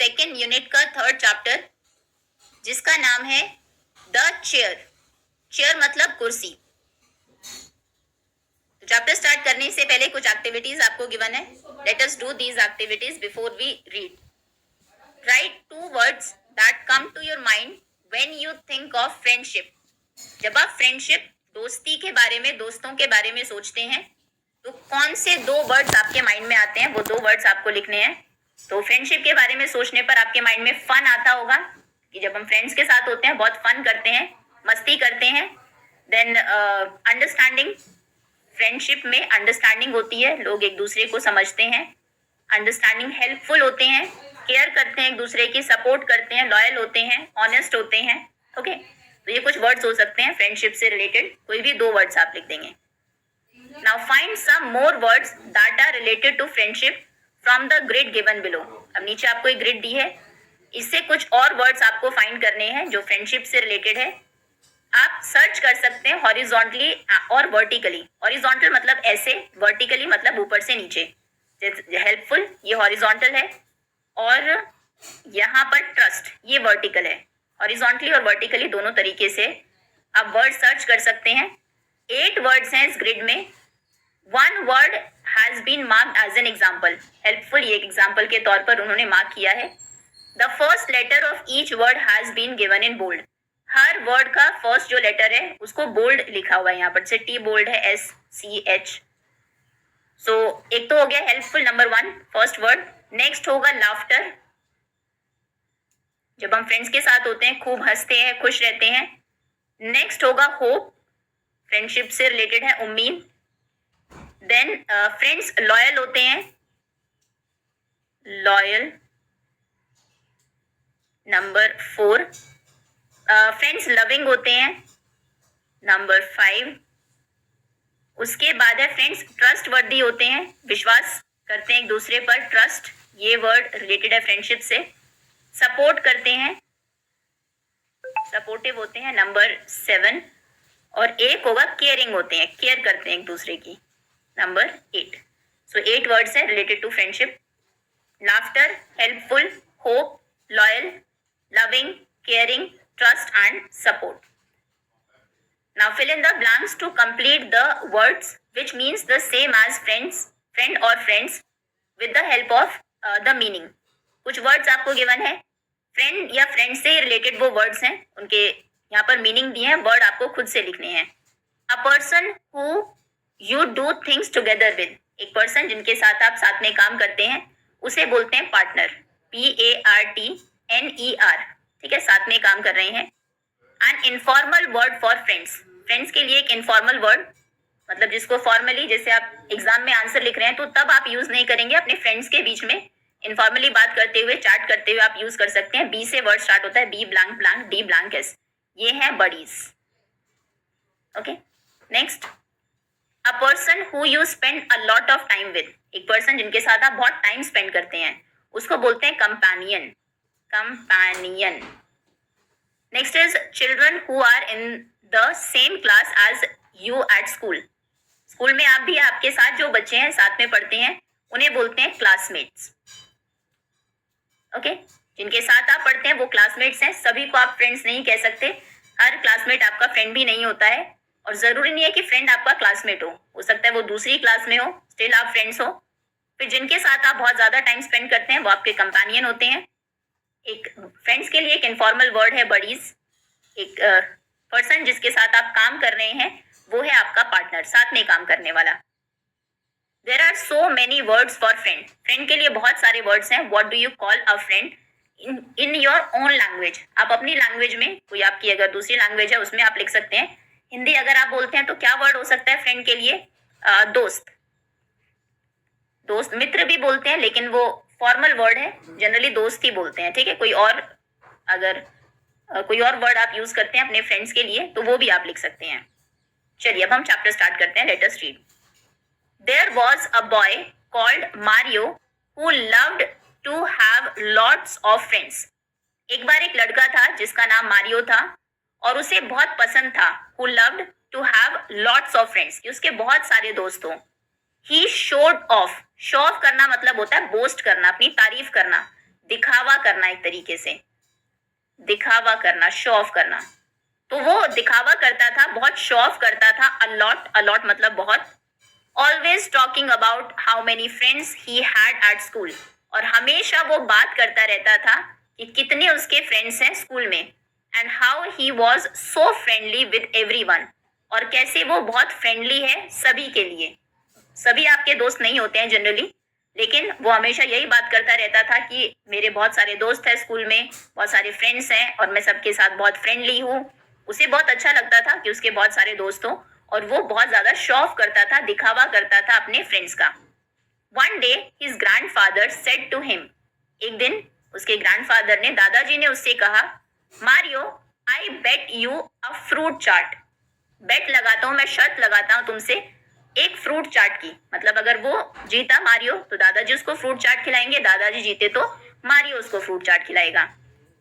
Second unit का third chapter, जिसका नाम है द चेयर। चेयर मतलब कुर्सी। चैप्टर स्टार्ट करने से पहले कुछ एक्टिविटीज आपको गिवन है। Let us do these activities before we read. Write 2 words that come to your mind when you think of friendship. जब आप फ्रेंडशिप, दोस्ती के बारे में, दोस्तों के बारे में सोचते हैं तो कौन से 2 वर्ड्स आपके माइंड में आते हैं? वो 2 वर्ड्स आपको लिखने हैं। तो फ्रेंडशिप के बारे में सोचने पर आपके माइंड में फन आता होगा कि जब हम फ्रेंड्स के साथ होते हैं बहुत फन करते हैं, मस्ती करते हैं। देन अंडरस्टैंडिंग, फ्रेंडशिप में अंडरस्टैंडिंग होती है, लोग एक दूसरे को समझते हैं। अंडरस्टैंडिंग, हेल्पफुल होते हैं, केयर करते हैं, एक दूसरे की सपोर्ट करते हैं, लॉयल होते हैं, ऑनेस्ट होते हैं। ओके, तो ये कुछ वर्ड्स हो सकते हैं फ्रेंडशिप से रिलेटेड। कोई भी 2 वर्ड्स आप लिख देंगे। Now find some more words that are related to friendship from the grid given below. अब नीचे आपको एक ग्रिड दी है, इससे कुछ और वर्ड्स आपको फाइंड करने हैं जो फ्रेंडशिप से रिलेटेड है। आप सर्च कर सकते हैं हॉरिजॉन्टली और वर्टिकली। हॉरिजॉन्टल मतलब ऐसे, वर्टिकली मतलब ऊपर से नीचे। हेल्पफुल ये हॉरिजॉन्टल है, और यहाँ पर ट्रस्ट ये वर्टिकल है। हॉरिजॉन्टली और वर्टिकली दोनों तरीके से आप वर्ड सर्च कर सकते हैं। 8 वर्ड्स हैं इस ग्रिड में। 1 word has been marked as an example. Helpful ये एग्जाम्पल के तौर पर उन्होंने मार्क किया है। The first letter of each word has been given in bold. हर वर्ड का फर्स्ट जो लेटर है उसको बोल्ड लिखा हुआ है, यहाँ पर से टी बोल्ड है, SCH। सो एक तो हो गया helpful, number 1 first word. Next होगा लाफ्टर। जब हम फ्रेंड्स के साथ होते हैं खूब हंसते हैं, खुश रहते हैं। नेक्स्ट होगा होप, फ्रेंडशिप से रिलेटेड है, उम्मीद। देन फ्रेंड्स लॉयल होते हैं, लॉयल, नंबर 4। फ्रेंड्स लविंग होते हैं, नंबर 5। उसके बाद है फ्रेंड्स ट्रस्ट वर्दी होते हैं, विश्वास करते हैं एक दूसरे पर, ट्रस्ट ये वर्ड रिलेटेड है फ्रेंडशिप से। सपोर्ट करते हैं, सपोर्टिव होते हैं, नंबर 7। और एक होगा केयरिंग होते हैं, केयर करते हैं एक दूसरे की, नंबर 8। सो 8 वर्ड्स है related to friendship. Laughter, helpful, hope, loyal, loving, caring, trust and support. Now fill in the blanks to complete the words which means the same as friends, friend or friends with the help of the meaning. कुछ words आपको given है, friend या friend से related वो words हैं, उनके यहाँ पर meaning दिए हैं, word आपको खुद से लिखने हैं। A person who you do things together with, एक person जिनके साथ आप साथ में काम करते हैं उसे बोलते हैं partner, PARTNER। ठीक है, साथ में काम कर रहे हैं। An informal word for friends, friends के लिए एक इनफॉर्मल वर्ड, मतलब जिसको फॉर्मली, जैसे आप एग्जाम में आंसर लिख रहे हैं तो तब आप यूज नहीं करेंगे, अपने फ्रेंड्स के बीच में इनफॉर्मली बात करते हुए, चैट करते हुए आप यूज कर सकते हैं। बी से वर्ड स्टार्ट होता है, B blank blank D blank S, ये है buddies. Okay, next, a person who you spend a lot of time with, एक पर्सन जिनके साथ आप बहुत टाइम स्पेंड करते हैं उसको बोलते हैं companion, companion. Next is children who are in the same class as you at school. School में आप भी, आपके साथ जो बच्चे हैं साथ में पढ़ते हैं उन्हें बोलते हैं क्लासमेट्स। ओके, जिनके साथ आप पढ़ते हैं वो क्लासमेट्स हैं। सभी को आप फ्रेंड्स नहीं कह सकते, हर क्लासमेट आपका फ्रेंड भी नहीं होता है, और जरूरी नहीं है कि फ्रेंड आपका क्लासमेट हो सकता है वो दूसरी क्लास में हो, स्टिल आप फ्रेंड्स हो। फिर जिनके साथ आप बहुत ज्यादा टाइम स्पेंड करते हैं वो आपके कंपेनियन होते हैं। एक फ्रेंड्स के लिए एक इनफॉर्मल वर्ड है बडीज। एक पर्सन जिसके साथ आप काम कर रहे हैं वो है आपका पार्टनर, साथ में काम करने वाला। There are so many words for friend, friend के लिए बहुत सारे वर्ड्स हैं। What do you call a friend in your own language, आप अपनी लैंग्वेज में, कोई आपकी अगर दूसरी लैंग्वेज है उसमें आप लिख सकते हैं। हिंदी अगर आप बोलते हैं तो क्या वर्ड हो सकता है फ्रेंड के लिए? दोस्त, दोस्त, मित्र भी बोलते हैं लेकिन वो फॉर्मल वर्ड है, जनरली दोस्त ही बोलते हैं। ठीक है, कोई और अगर कोई और वर्ड आप यूज करते हैं अपने फ्रेंड्स के लिए तो वो भी आप लिख सकते हैं। चलिए अब हम चैप्टर स्टार्ट करते हैं। Let us read. There was a boy called Mario who loved to have lots of friends. एक बार एक लड़का था जिसका नाम मारियो था और उसे बहुत पसंद था, who loved to have lots of friends, कि उसके बहुत सारे दोस्त हों। He showed off, show off करना मतलब होता है बोस्ट करना, अपनी तारीफ करना। दिखावा करना, एक तरीके से दिखावा करना, शो ऑफ करना। तो वो दिखावा करता था, बहुत शो ऑफ करता था। अलॉट, अलॉट मतलब बहुत। Always talking about how many friends he had at school, और हमेशा वो बात करता रहता था कि कितने उसके फ्रेंड्स हैं स्कूल में। And how he was so friendly with everyone, और कैसे वो बहुत फ्रेंडली है सभी के लिए। सभी आपके दोस्त नहीं होते हैं जनरली, लेकिन वो हमेशा यही बात करता रहता था कि मेरे बहुत सारे दोस्त हैं स्कूल में, बहुत सारे फ्रेंड्स हैं और मैं सबके साथ बहुत फ्रेंडली हूँ। उसे बहुत अच्छा लगता था कि उसके बहुत सारे दोस्त हों, और वो बहुत ज्यादा शो ऑफ करता था, दिखावा करता था अपने फ्रेंड्स का। One day his grandfather said to him, एक दिन उसके ग्रैंडफादर ने, दादाजी ने उससे कहा, Mario I bet you a fruit chaat. Bet लगाता हूँ, मैं शर्त लगाता हूँ तुमसे एक फ्रूट चाट की। मतलब अगर वो जीता मारियो तो दादाजी उसको फ्रूट चाट खिलाएंगे, दादाजी जीते तो मारियो उसको फ्रूट चाट खिलाएगा।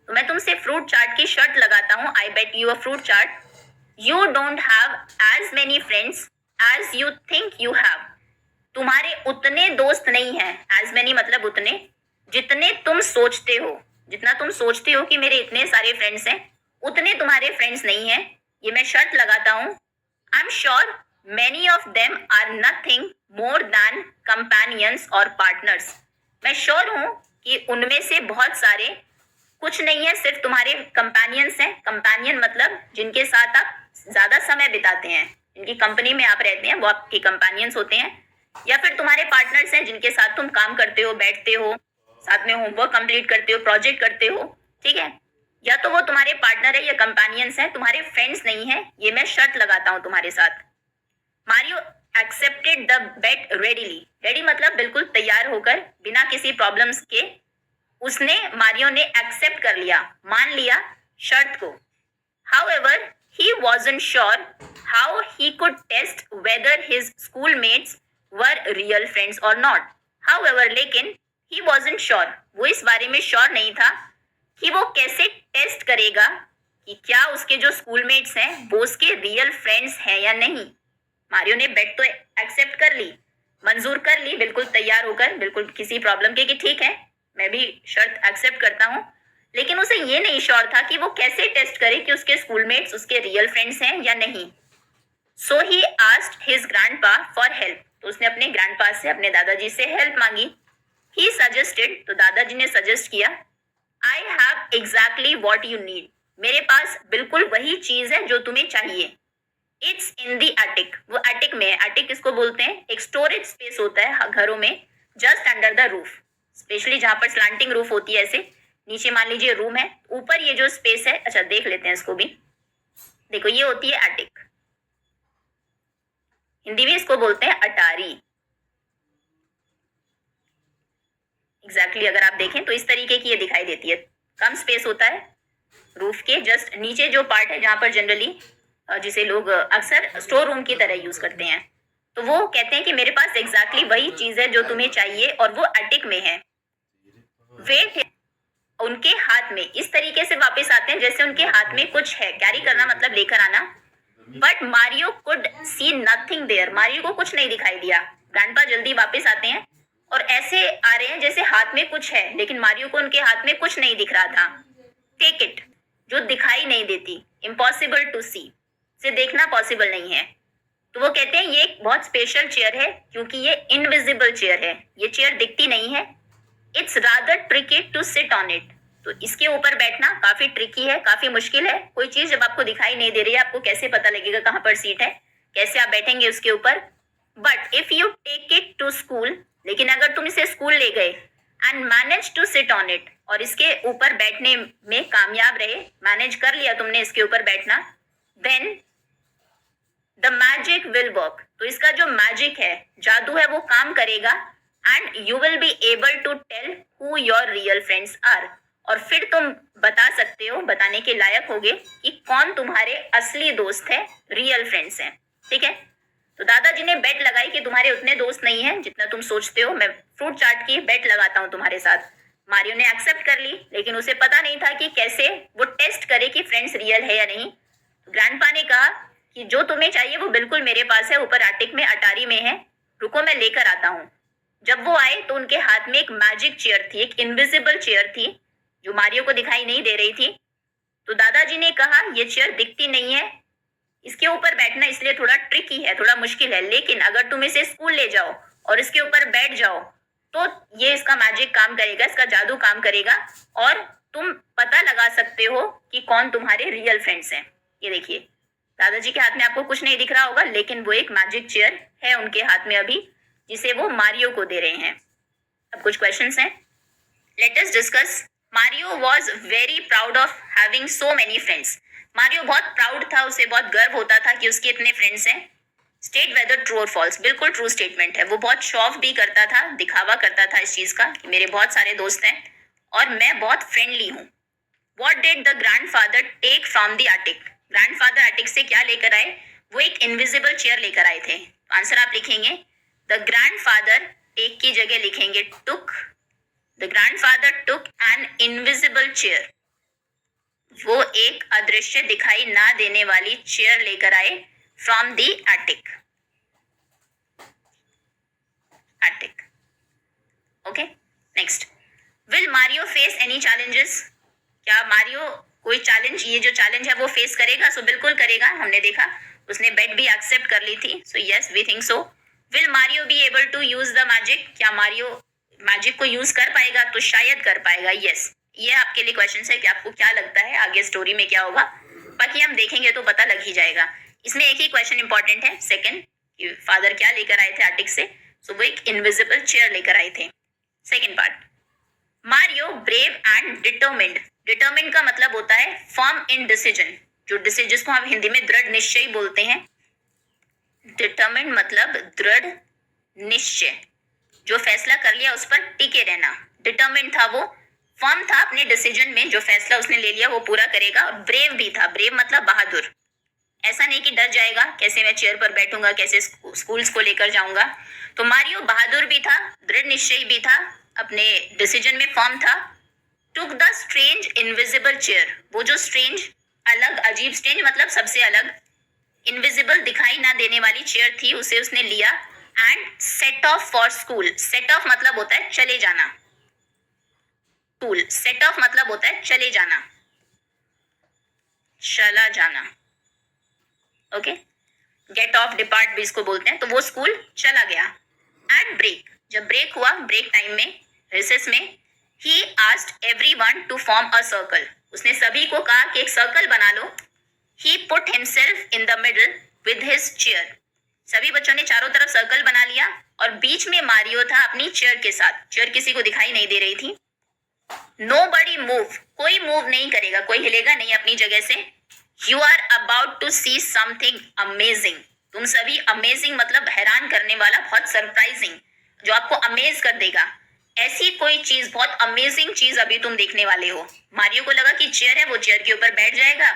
तो मैं तुमसे फ्रूट चाट की शर्त लगाता हूँ, I bet you a fruit chaat, you don't have as many friends as you think you have. तुम्हारे उतने दोस्त नहीं हैं, एज मेनी मतलब उतने, जितने तुम सोचते हो। जितना तुम सोचते हो कि मेरे इतने सारे फ्रेंड्स हैं, उतने तुम्हारे फ्रेंड्स नहीं हैं, ये मैं शर्त लगाता हूँ। I am sure many of them are nothing more than companions और partners। मैं श्योर हूँ कि उनमें से बहुत सारे कुछ नहीं है, सिर्फ तुम्हारे कंपेनियंस हैं। कंपेनियन मतलब जिनके साथ आप ज्यादा समय बिताते हैं, जिनकी कंपनी में आप रहते हैं, वो आपके कंपेनियंस होते हैं। या फिर तुम्हारे पार्टनर्स हैं जिनके साथ तुम काम करते हो, बैठते हो, साथ में होमवर्क कंप्लीट करते हो, प्रोजेक्ट करते हो, ठीक है। या तो वो तुम्हारे पार्टनर है या कंपेनियंस हैं, तुम्हारे फ्रेंड्स नहीं है, ये मैं शर्त लगाता हूँ तुम्हारे साथ। Mario accepted the bet readily. Ready मतलब बिल्कुल तैयार होकर, बिना किसी प्रॉब्लम्स के उसने, मारियो ने एक्सेप्ट कर लिया, मान लिया शर्त को। However, he wasn't sure how he could test whether his schoolmates were real friends or not. However, लेकिन he wasn't sure, वो इस बारे में श्योर नहीं था कि वो कैसे टेस्ट करेगा कि क्या उसके जो स्कूलमेट्स हैं वो उसके रियल फ्रेंड्स हैं या नहीं। मारियो ने बेट तो एक्सेप्ट कर ली, मंजूर कर ली, बिल्कुल तैयार होकर, बिल्कुल किसी प्रॉब्लम के कि ठीक है मैं भी शर्त एक्सेप्ट करता हूँ। लेकिन उसे ये नहीं श्योर था कि वो कैसे टेस्ट करे कि उसके स्कूलमेट्स उसके रियल फ्रेंड्स हैं या नहीं। So he asked his grandpa for help. तो उसने अपने ग्रैंडपा से, अपने दादाजी से हेल्प मांगी। ही सजेस्टेड, तो दादाजी ने सजेस्ट किया, I have exactly what you need. मेरे पास बिल्कुल वही चीज है जो तुम्हें चाहिए। It's in the attic. वो एटिक में है। एटिक किसको बोलते हैं? एक स्टोरेज स्पेस होता है घरों में, just under the roof, specially जहां पर स्लांटिंग रूफ होती है। ऐसे नीचे मान लीजिए रूम है, ऊपर ये जो स्पेस है, अच्छा देख लेते हैं इसको भी। देखो ये होती है एटिक, हिंदी में इसको बोलते हैं अटारी। एग्जैक्टली अगर आप देखें तो इस तरीके की ये दिखाई देती है। कम स्पेस होता है रूफ के जस्ट नीचे, जो पार्ट है जहां पर जनरली जिसे लोग अक्सर स्टोर रूम की तरह यूज करते हैं। तो वो कहते हैं कि मेरे पास एग्जैक्टली वही चीज है जो तुम्हें चाहिए, और वो एटिक में है। वेट है उनके हाथ में, इस तरीके से वापस आते हैं जैसे उनके हाथ में कुछ है। कैरी करना मतलब लेकर आना। But Mario could see nothing there. Mario को कुछ नहीं दिखाई दिया। ग्रैंडपा जल्दी वापस आते हैं और ऐसे आ रहे हैं जैसे हाथ में कुछ है, लेकिन मारियो को उनके हाथ में कुछ नहीं दिख रहा था। टेक इट, जो दिखाई नहीं देती, इम्पॉसिबल टू सी, से देखना पॉसिबल नहीं है। तो वो कहते हैं ये एक बहुत स्पेशल चेयर है क्योंकि ये इनविजिबल चेयर है, ये चेयर दिखती नहीं है। It's rather tricky to sit on it. तो इसके ऊपर बैठना काफी ट्रिकी है, काफी मुश्किल है। कोई चीज जब आपको दिखाई नहीं दे रही है, आपको कैसे पता लगेगा कहाँ पर सीट है, कैसे आप बैठेंगे उसके ऊपर। But if you take it to school, लेकिन अगर तुम इसे स्कूल ले गए and manage to sit on it, और इसके ऊपर बैठने में कामयाब रहे, मैनेज कर लिया तुमने इसके ऊपर बैठना, then the magic will work. तो इसका जो मैजिक है, जादू है, वो काम करेगा। And you will be able to tell who your real friends are. और फिर तुम बता सकते हो, बताने के लायक होगे कि कौन तुम्हारे असली दोस्त है, रियल फ्रेंड्स हैं। ठीक है, तो दादाजी ने बेट लगाई कि तुम्हारे उतने दोस्त नहीं हैं जितना तुम सोचते हो। मैं फ्रूट चाट की बेट लगाता हूँ तुम्हारे साथ। मारियो ने एक्सेप्ट कर ली, लेकिन उसे पता नहीं था कि कैसे वो टेस्ट करे कि फ्रेंड्स रियल है या नहीं। ग्रैंडपा ने कहा कि जो तुम्हें चाहिए वो बिल्कुल मेरे पास है, ऊपर एटिक में, अटारी में है, रुको मैं लेकर आता हूँ। जब वो आए तो उनके हाथ में एक मैजिक चेयर थी, एक इनविजिबल चेयर थी जो मारियो को दिखाई नहीं दे रही थी। तो दादाजी ने कहा ये चेयर दिखती नहीं है, इसके ऊपर बैठना इसलिए थोड़ा ट्रिकी है, थोड़ा मुश्किल है, लेकिन अगर तुम इसे स्कूल ले जाओ और इसके ऊपर बैठ जाओ तो ये इसका मैजिक काम करेगा, इसका जादू काम करेगा और तुम पता लगा सकते हो कि कौन तुम्हारे रियल फ्रेंड्स हैं। ये देखिए दादाजी के हाथ में आपको कुछ नहीं दिख रहा होगा, लेकिन वो एक मैजिक चेयर है उनके हाथ में अभी, जिसे वो मारियो को दे रहे हैं। अब कुछ क्वेश्चंस हैं, let us discuss. Mario was very proud of having so many friends. Mario बहुत प्राउड था, उसे बहुत गर्व होता था कि उसके इतने फ्रेंड्स हैं। स्टेट वेदर ट्रू और फॉल्स, बिल्कुल ट्रू स्टेटमेंट है। वो बहुत शो ऑफ भी करता था, दिखावा करता था इस चीज का कि मेरे बहुत सारे दोस्त हैं और मैं बहुत फ्रेंडली हूँ। What did the grandfather take from the attic. Grandfather attic से क्या लेकर आए? वो एक इनविजिबल चेयर लेकर आए थे। आंसर आप लिखेंगे द ग्रैंडफादर, टेक की जगह लिखेंगे took. The grandfather took an invisible chair. वो एक अदृश्य दिखाई ना देने वाली चेयर लेकर आए from the attic. Attic, okay. Next, will Mario face any challenges. क्या मारियो कोई चैलेंज, ये जो चैलेंज है वो फेस करेगा? सो बिल्कुल करेगा, हमने देखा उसने बेट भी एक्सेप्ट कर ली थी। So yes we think so. Will Mario be able to use the magic. क्या मारियो मैजिक को यूज कर पाएगा? तो शायद कर पाएगा, यस। ये आपके लिए क्वेश्चन है कि आपको क्या लगता है आगे स्टोरी में क्या होगा, बाकी हम देखेंगे तो पता लग ही जाएगा। इसमें एक ही क्वेश्चन इंपॉर्टेंट है, सेकंड, कि फादर क्या लेकर आए थे एटिक से। सो वो एक इनविजिबल चेयर लेकर आए थे। Second part, Mario brave and determined. Determined का मतलब होता है फर्म इन डिसीजन, जो डिसीजन जिसको हम हिंदी में दृढ़ निश्चय बोलते हैं। डिटरमिन्ड मतलब दृढ़ निश्चय, जो फैसला कर लिया उस पर टिके रहना। डिटरमिन्ड था वो, फर्म था अपने डिसीजन में, जो फैसला उसने ले लिया वो पूरा करेगा। और ब्रेव भी था, ब्रेव मतलब बहादुर। ऐसा नहीं कि डर जाएगा, कैसे मैं चेयर पर बैठूंगा, कैसे स्कूल्स को लेकर जाऊंगा। तो मारियो बहादुर भी था, दृढ़ निश्चयी भी था, अपने डिसीजन में फर्म था। Took the strange invisible chair, वो जो स्ट्रेंज, अलग, अजीब, स्ट्रेंज मतलब सबसे अलग, इनविजिबल दिखाई ना देने वाली चेयर थी, उसे उसने लिया। And set of for school. Set of मतलब होता है चले जाना, स्कूल सेट ऑफ मतलब होता है चले जाना, चला जाना, ओके। गेट ऑफ, डिपार्ट भी इसको बोलते हैं। तो वो स्कूल चला गया। एट ब्रेक, जब ब्रेक हुआ, ब्रेक टाइम में, रिसेस में, he asked everyone to form a circle. उसने सभी को कहा कि एक सर्कल बना लो। He put himself in the middle with his chair. सभी बच्चों ने चारों तरफ सर्कल बना लिया और बीच में मारियो था अपनी चेयर के साथ। चेयर किसी को दिखाई नहीं दे रही थी। Nobody move, कोई मूव नहीं करेगा, कोई हिलेगा नहीं अपनी जगह से। You are about to see something amazing. तुम सभी, अमेजिंग मतलब हैरान करने वाला, बहुत सरप्राइजिंग, जो आपको अमेज कर देगा। ऐसी कोई चीज, बहुत अमेजिंग चीज अभी तुम देखने वाले हो। मारियो को लगा कि चेयर है, वो चेयर के ऊपर बैठ जाएगा।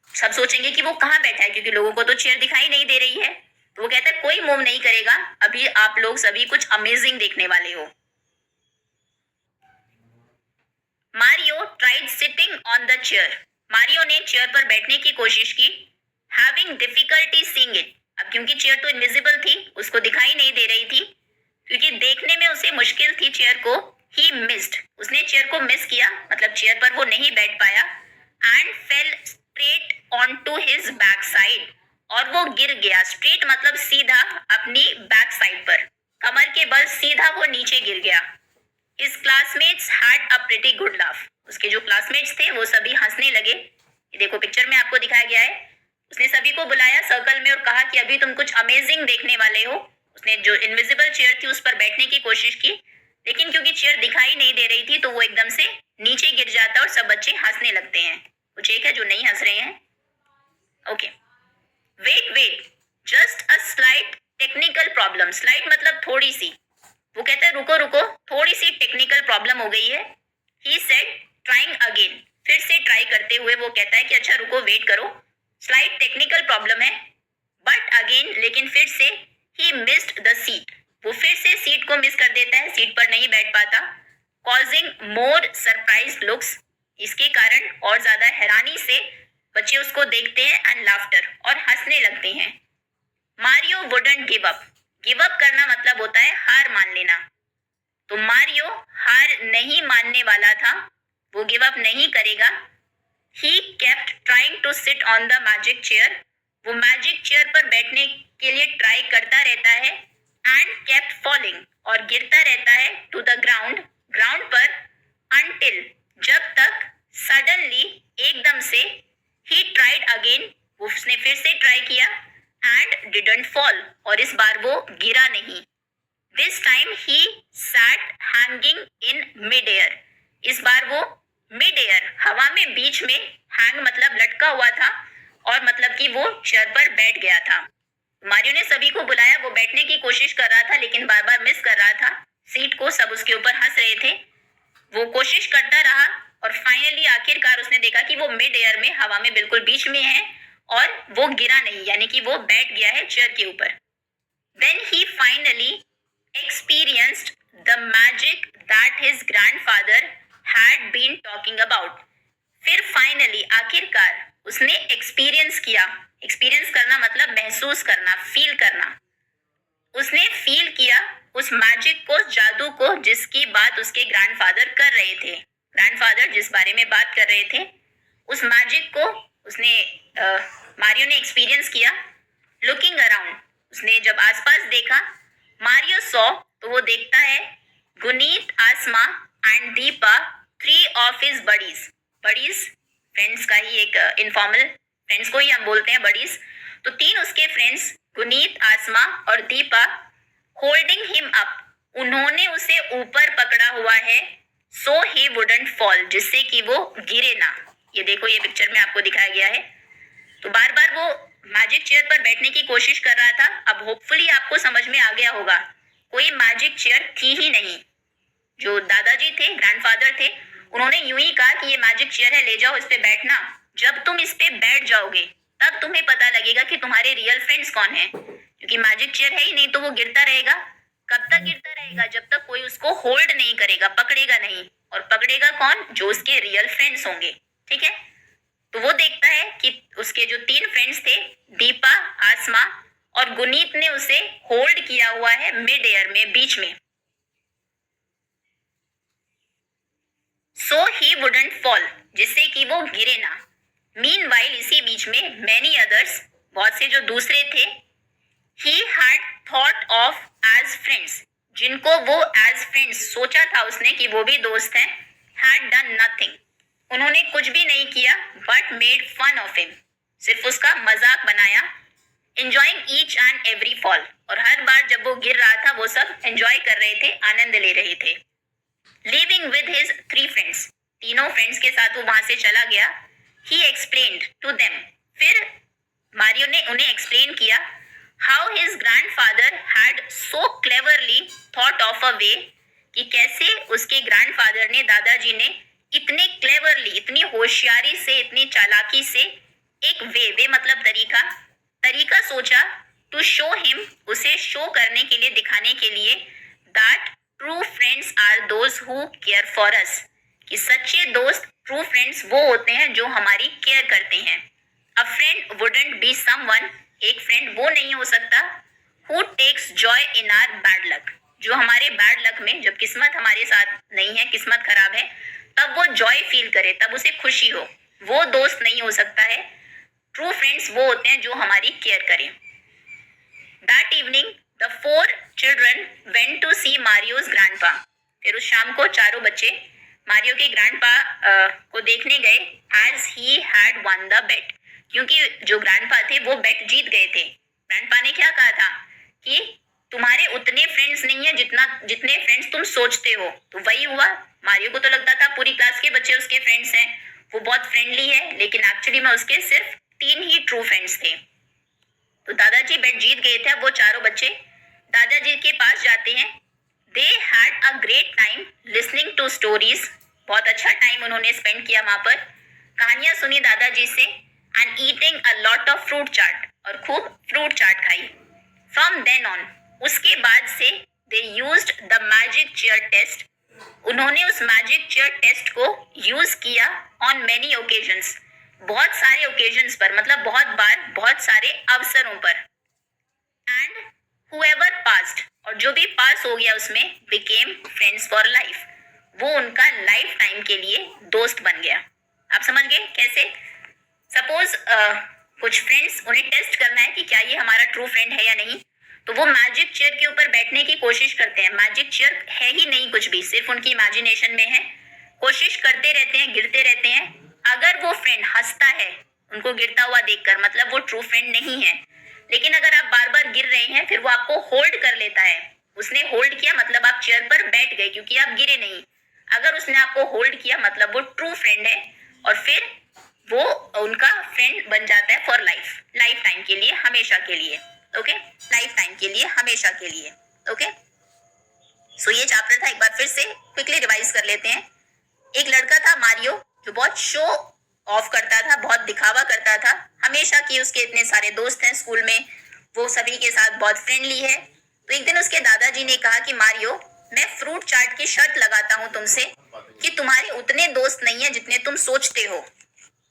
सब सोचेंगे कि वो कहाँ बैठा है, क्योंकि लोगों को तो चेयर दिखाई नहीं दे रही है। तो वो कहता है कोई मूव नहीं करेगा, अभी आप लोग सभी कुछ अमेजिंग देखने वाले हो। Mario tried sitting on the chair. Mario ने चेयर पर बैठने की कोशिश की। Having difficulty seeing it. अब क्योंकि चेयर तो इनविजिबल थी, उसको दिखाई नहीं दे रही थी, क्योंकि देखने में उसे मुश्किल थी चेयर को। ही मिस्ड, उसने चेयर को मिस किया, मतलब चेयर पर वो नहीं बैठ पाया। And fell straight on to his back side, और वो गिर गया। स्ट्रेट मतलब सीधा, अपनी बैक साइड पर, कमर के बल सीधा वो नीचे गिर गया। His classmates had a pretty good laugh. उसके जो क्लासमेट्स थे वो सभी हंसने लगे। ये देखो पिक्चर में आपको दिखाया गया है। उसने सभी को बुलाया सर्कल में और कहा कि अभी तुम कुछ अमेजिंग देखने वाले हो। उसने जो इनविजिबल चेयर थी उस पर बैठने की कोशिश की, लेकिन क्योंकि चेयर दिखाई नहीं दे रही थी तो वो एकदम से नीचे गिर जाता और सब बच्चे हंसने लगते हैं। कुछ एक है जो नहीं हंस रहे हैं, okay. Wait, just a slight technical problem. Slight मतलब थोड़ी सी। वो कहता है रुको, थोड़ी सी टेक्निकल प्रॉब्लम हो गई है। ही सेड ट्राइंग अगेन, फिर से ट्राई करते हुए वो कहता है कि अच्छा रुको, वेट करो, स्लाइट टेक्निकल प्रॉब्लम है, बट अगेन, लेकिन फिर से, ही मिस्ड द सीट, वो फिर से सीट को मिस कर देता है, सीट पर नहीं बैठ पाता। कॉजिंग मोर सरप्राइज लुक्स, इसके कारण और ज्यादा हैरानी से बच्चे उसको देखते हैं, एंड लाफ्टर, और हंसने लगते हैं। Mario wouldn't give up. Give up करना मतलब होता है हार मान लेना। तो मारियो हार नहीं मानने वाला था, वो गिव अप नहीं करेगा। He kept trying to sit on the magic chair, वो मैजिक चेयर पर बैठने के लिए ट्राई करता रहता है। एंड केप्ट फॉलिंग, और गिरता रहता है टू द ग्राउंड, ग्राउंड पर, अंटिल, जब तक, सडनली, एकदम से, ही ट्राइड अगेन, उसने फिर से ट्राई किया, एंड डिडंट फॉल, और इस बार वो गिरा नहीं। This time he sat hanging in mid air, इस बार वो मिड एयर, हवा में बीच में, हैंग मतलब लटका हुआ था, और मतलब कि वो चेयर पर बैठ गया था। मारियो ने सभी को बुलाया, वो बैठने की कोशिश कर रहा था लेकिन बार बार मिस कर रहा था सीट को, सब उसके ऊपर हंस रहे थे। वो कोशिश करता रहा और फाइनली आखिरकार उसने देखा कि वो मिड एयर में, हवा में बिल्कुल बीच में है और वो गिरा नहीं, यानी कि वो बैठ गया है चेयर के ऊपर। Then he finally experienced the magic that his grandfather had been talking about, फिर फाइनली आखिरकार उसने एक्सपीरियंस किया, एक्सपीरियंस करना मतलब महसूस करना, फील करना, उसने फील किया उस मैजिक को, जादू को, जिसकी बात उसके ग्रैंडफादर कर रहे थे, ग्रैंडफादर जिस बारे में बात कर रहे थे, उस मैजिक को उसने मारियो ने एक्सपीरियंस किया। लुकिंग अराउंड, उसने जब आसपास देखा, मारियो सॉ, तो वो देखता है, Guneet, Aasma and Deepa, 3 of his buddies, buddies friends का ही एक इनफॉर्मल, फ्रेंड्स को ही हम बोलते हैं बडीज, तो 3 उसके फ्रेंड्स, गुनीत, आसमा और दीपा, होल्डिंग हिम अप, उन्होंने उसे ऊपर पकड़ा हुआ है, सो ही वुडंट फॉल, जिससे कि वो गिरे ना। ये देखो, ये पिक्चर में आपको दिखाया गया है। तो बार बार वो मैजिक चेयर पर बैठने की कोशिश कर रहा था। अब होपफुली आपको समझ में आ गया होगा, कोई मैजिक चेयर थी ही नहीं। जो दादाजी थे, ग्रैंडफादर थे, उन्होंने यूं ही कहा कि ये मैजिक चेयर है, ले जाओ, इस पे बैठना, जब तुम इस पे बैठ जाओगे तब तुम्हें पता लगेगा कि तुम्हारे रियल फ्रेंड्स कौन है, क्योंकि मैजिक चेयर है ही नहीं तो वो गिरता रहेगा। कब तक गिरता रहेगा? जब तक कोई उसको होल्ड नहीं करेगा, पकड़ेगा नहीं, और पकड़ेगा कौन? जो उसके रियल फ्रेंड्स होंगे। ठीक है, तो वो देखता है कि उसके जो 3 फ्रेंड्स थे, दीपा, आसमा और गुनीत, ने उसे होल्ड किया हुआ है मिड एयर में, बीच में। सो ही वुडंट फॉल, जिससे कि वो गिरे ना। मीनवाइल, इसी बीच में, मैनी अदर्स, बहुत से जो दूसरे थे, he had thought of as friends, जिनको वो एज फ्रेंड्स सोचा था उसने कि वो भी दोस्त हैं, हैड डन नथिंग, उन्होंने कुछ भी नहीं किया, but made fun of him, सिर्फ उसका मजाक बनाया, enjoying each and every fall, और हर बार जब वो गिर रहा था वो सब एंजॉय कर रहे थे, आनंद ले रहे थे। लिविंग विद हिज 3 फ्रेंड्स, तीनों फ्रेंड्स के साथ वो वहां से चला गया। ही एक्सप्लेन्ड टू देम, फिर मारियो ने उन्हें एक्सप्लेन किया, how his grandfather had so cleverly thought of a way, कि कैसे उसके ग्रैंडफादर ने, दादाजी ने, इतने क्लेवरली, इतनी होशियारी से, इतनी चालाकी से एक वे मतलब तरीका, तरीका सोचा, टू शो हिम, उसे शो करने के लिए, दिखाने के लिए, that true friends are those who care for us, कि सच्चे दोस्त, ट्रू फ्रेंड्स वो होते हैं जो हमारी केयर करते हैं। A friend wouldn't be someone, एक फ्रेंड वो नहीं हो सकता, who takes joy in our bad luck, जो हमारे बैड लक में, जब किस्मत हमारे साथ नहीं है, किस्मत खराब है, तब वो जॉय फील करे, तब उसे खुशी हो, वो दोस्त नहीं हो सकता है। ट्रू फ्रेंड्स वो होते हैं जो हमारी केयर करें। That evening the 4 children went to see Mario's grandpa, फिर उस शाम को चारों बच्चे मारियो के ग्रैंडपा को देखने गए, as he had won the bet, क्योंकि जो ग्रैंडपा थे वो बेट जीत गए थे। ग्रैंडपा ने क्या कहा था कि तुम्हारे उतने फ्रेंड्स नहीं है जितने फ्रेंड्स तुम सोचते हो, तो वही हुआ। मारियो को तो लगता था पूरी क्लास के बच्चे उसके फ्रेंड्स हैं, वो बहुत फ्रेंडली है, लेकिन एक्चुअली में उसके सिर्फ 3 ही ट्रू फ्रेंड्स थे। तो दादाजी बेट जीत गए थे। वो चारों बच्चे दादाजी के पास जाते हैं। They had a great time listening to stories, बहुत अच्छा टाइम उन्होंने स्पेंड किया वहां पर, कहानियां सुनी दादाजी से, and eating a lot of fruit chaat, और खूब फ्रूट चाट खाई। फ्रॉम देन ऑन, उसके बाद से, they used the magic chair test, उन्होंने उस मैजिक चेयर टेस्ट को यूज किया ऑन मेनी ओकेजन्स, बहुत सारे ओकेजन्स पर, मतलब बहुत बार, बहुत सारे अवसरों पर। एंड whoever passed, और जो भी पास हो गया उसमें became friends for life, वो उनका लाइफ टाइम के लिए दोस्त बन गया। आप समझ गए कैसे? सपोज कुछ फ्रेंड्स, उन्हें टेस्ट करना है कि क्या ये हमारा ट्रू फ्रेंड है या नहीं, तो वो मैजिक चेयर के ऊपर बैठने की कोशिश करते हैं। मैजिक चेयर है ही नहीं कुछ भी, सिर्फ उनकी इमेजिनेशन में है। कोशिश करते रहते हैं, गिरते रहते हैं। अगर वो फ्रेंड हंसता है उनको गिरता हुआ देखकर, मतलब वो ट्रू फ्रेंड नहीं है। लेकिन अगर आप बार बार गिर रहे हैं, फिर वो आपको होल्ड कर लेता है। उसने होल्ड किया मतलब आप चेयर पर बैठ गए, क्योंकि आप गिरे नहीं। अगर उसने आपको होल्ड किया मतलब वो ट्रू फ्रेंड है, और फिर वो उनका फ्रेंड बन जाता है फॉर लाइफ, लाइफ टाइम के लिए, हमेशा के लिए। ओके, लाइफ टाइम के लिए, हमेशा के लिए। ओके, सो ये चैप्टर था, एक बार फिर से क्विकली रिवाइज कर लेते हैं। एक लड़का था मारियो, जो बहुत शो ऑफ करता था, बहुत दिखावा करता था। हमेशा की उसके इतने सारे दोस्त हैं स्कूल में, वो सभी के साथ बहुत फ्रेंडली है। तो एक दिन उसके दादाजी ने कहा कि मारियो, मैं फ्रूट चाट की शर्त लगाता हूँ तुमसे कि तुम्हारे उतने दोस्त नहीं है जितने तुम सोचते हो।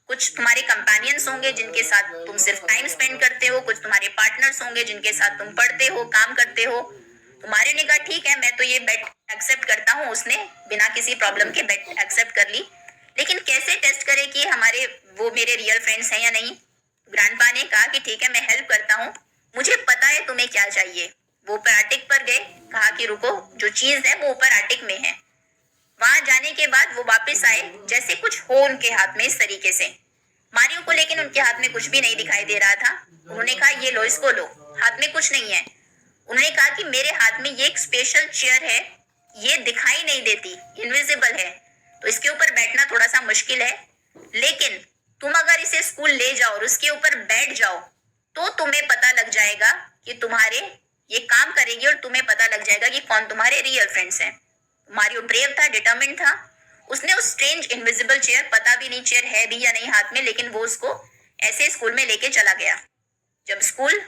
कुछ तुम्हारे कंपेनियंस होंगे जिनके साथ तुम सिर्फ टाइम स्पेंड करते हो, कुछ तुम्हारे पार्टनर्स होंगे जिनके साथ तुम पढ़ते हो, काम करते हो। तो मारियो ने कहा ठीक है, मैं तो ये बेट एक्सेप्ट करता हूँ। उसने बिना किसी प्रॉब्लम के बेट एक्सेप्ट कर ली। लेकिन कैसे टेस्ट करे कि हमारे वो मेरे रियल फ्रेंड्स हैं या नहीं? ग्रैंडपा ने कहा कि ठीक है, मैं हेल्प करता हूँ, मुझे पता है तुम्हें क्या चाहिए। वो ऊपर एटिक पर गए, कहा कि रुको, जो चीज है वो ऊपर एटिक में है। वहां जाने के बाद वो वापस आए जैसे कुछ हो उनके हाथ में, इस तरीके से। मारियो को लेकिन उनके हाथ में कुछ भी नहीं दिखाई दे रहा था। उन्होंने कहा ये लो, इसको लो, हाथ में कुछ नहीं है। उन्होंने कहा कि मेरे हाथ में ये एक स्पेशल चेयर है, ये दिखाई नहीं देती, इनविजिबल है, तो इसके ऊपर बैठना थोड़ा सा मुश्किल है। लेकिन तुम अगर इसे स्कूल ले जाओ और उसके ऊपर बैठ जाओ तो तुम्हें पता लग जाएगा कि तुम्हारे ये काम करेगी, और तुम्हें पता लग जाएगा कि कौन तुम्हारे रियल फ्रेंड्स हैं। मारियो ब्रेव था, डिटरमिन्ड था। उसने उस स्ट्रेंज इनविजिबल चेयर, पता भी नहीं चेयर है भी या नहीं हाथ में, लेकिन वो उसको ऐसे स्कूल में लेके चला गया। जब स्कूल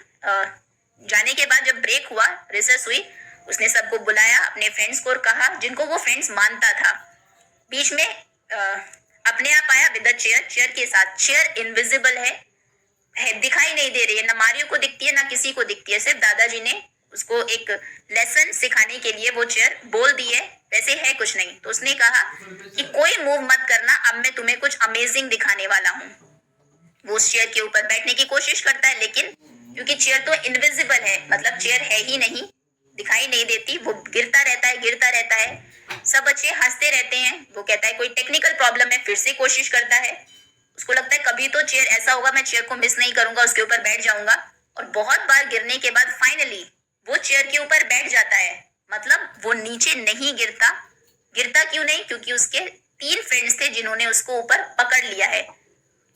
जाने के बाद जब ब्रेक हुआ, रिसेस हुई, उसने सबको बुलाया, अपने फ्रेंड्स को, और कहा, जिनको वो फ्रेंड्स मानता था। बीच में अपने आप आया विद द चेयर, चेयर के साथ। चेयर इनविजिबल है, दिखाई नहीं दे रही है, ना मारियो को दिखती है ना किसी को दिखती है। सिर्फ दादाजी ने उसको एक लेसन सिखाने के लिए वो चेयर बोल दी है, वैसे है कुछ नहीं। तो उसने कहा कि कोई मूव मत करना, अब मैं तुम्हें कुछ अमेजिंग दिखाने वाला हूँ। वो उस चेयर के ऊपर बैठने की कोशिश करता है, लेकिन क्योंकि चेयर तो इनविजिबल है, मतलब चेयर है ही नहीं, दिखाई नहीं देती, वो गिरता रहता है, गिरता रहता है। सब बच्चे हंसते रहते हैं। वो कहता है कोई टेक्निकल प्रॉब्लम है, फिर से कोशिश करता है। उसको लगता है कभी तो चेयर ऐसा होगा, मैं चेयर को मिस नहीं करूंगा, उसके ऊपर बैठ जाऊंगा। और बहुत बार गिरने के बाद फाइनली वो चेयर के ऊपर बैठ जाता है, मतलब वो नीचे नहीं गिरता। गिरता क्यों नहीं? क्योंकि उसके 3 फ्रेंड्स थे जिन्होंने उसको ऊपर पकड़ लिया है।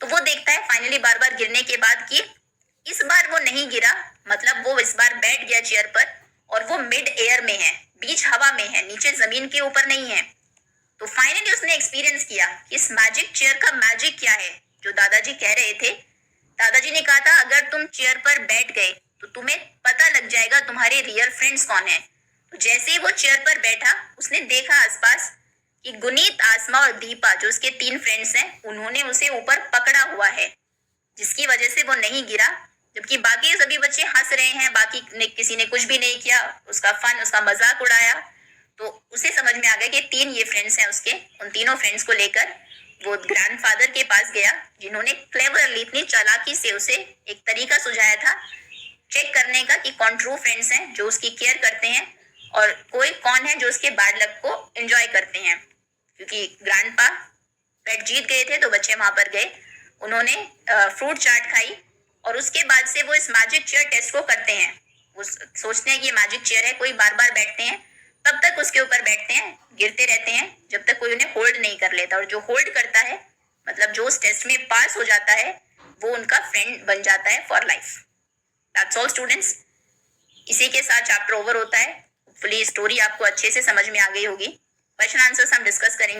तो वो देखता है फाइनली बार बार गिरने के बाद कि इस बार वो नहीं गिरा, मतलब वो इस बार बैठ गया चेयर पर, और वो मिड एयर में है, बीच हवा में है, नीचे जमीन के ऊपर नहीं है। तो फाइनली उसने एक्सपीरियंस किया कि इस मैजिक चेयर का मैजिक क्या है, जो दादाजी कह रहे थे। दादाजी ने कहा था अगर तुम चेयर पर बैठ गए तो तुम्हें पता लग जाएगा तुम्हारे रियल फ्रेंड्स कौन है। तो जैसे ही वो चेयर पर बैठा, उसने देखा आसपास कि गुनीत, आसमा और दीपा, जो उसके 3 फ्रेंड्स हैं, उन्होंने उसे ऊपर पकड़ा हुआ है, जिसकी वजह से वो नहीं गिरा। जबकि बाकी सभी बच्चे हंस रहे हैं, बाकी ने किसी ने कुछ भी नहीं किया, उसका फन, उसका मजाक उड़ाया। तो उसे समझ में आ गया कि 3 ये फ्रेंड्स हैं उसके। उन तीनों फ्रेंड्स को लेकर वो ग्रैंडफादर के पास गया, जिन्होंने क्लेवरली, इतनी चालाकी से उसे एक तरीका सुझाया था चेक करने का कि कौन ट्रू फ्रेंड्स हैं जो उसकी केयर करते हैं, और कोई कौन है जो उसके बैड लक को एंजॉय करते हैं। क्योंकि ग्रैंडपा पेट जीत गए थे तो बच्चे वहां पर गए, उन्होंने फ्रूट चाट खाई, और उसके बाद से वो इस मैजिक चेयर टेस्ट को करते हैं। वो सोचते हैं कि ये मैजिक चेयर है, कोई बार बार बैठते हैं, तब तक उसके ऊपर बैठते हैं, गिरते रहते हैं, जब तक कोई उन्हें होल्ड नहीं कर लेता। और जो होल्ड करता है, मतलब जो उस टेस्ट में पास हो जाता है, वो उनका फ्रेंड बन जाता है for life. That's all students. इसी के साथ चैप्टर ओवर होता है। होपफुली स्टोरी आपको अच्छे से समझ में आ गई होगी। क्वेश्चन आंसर्स हम डिस्कस करेंगे।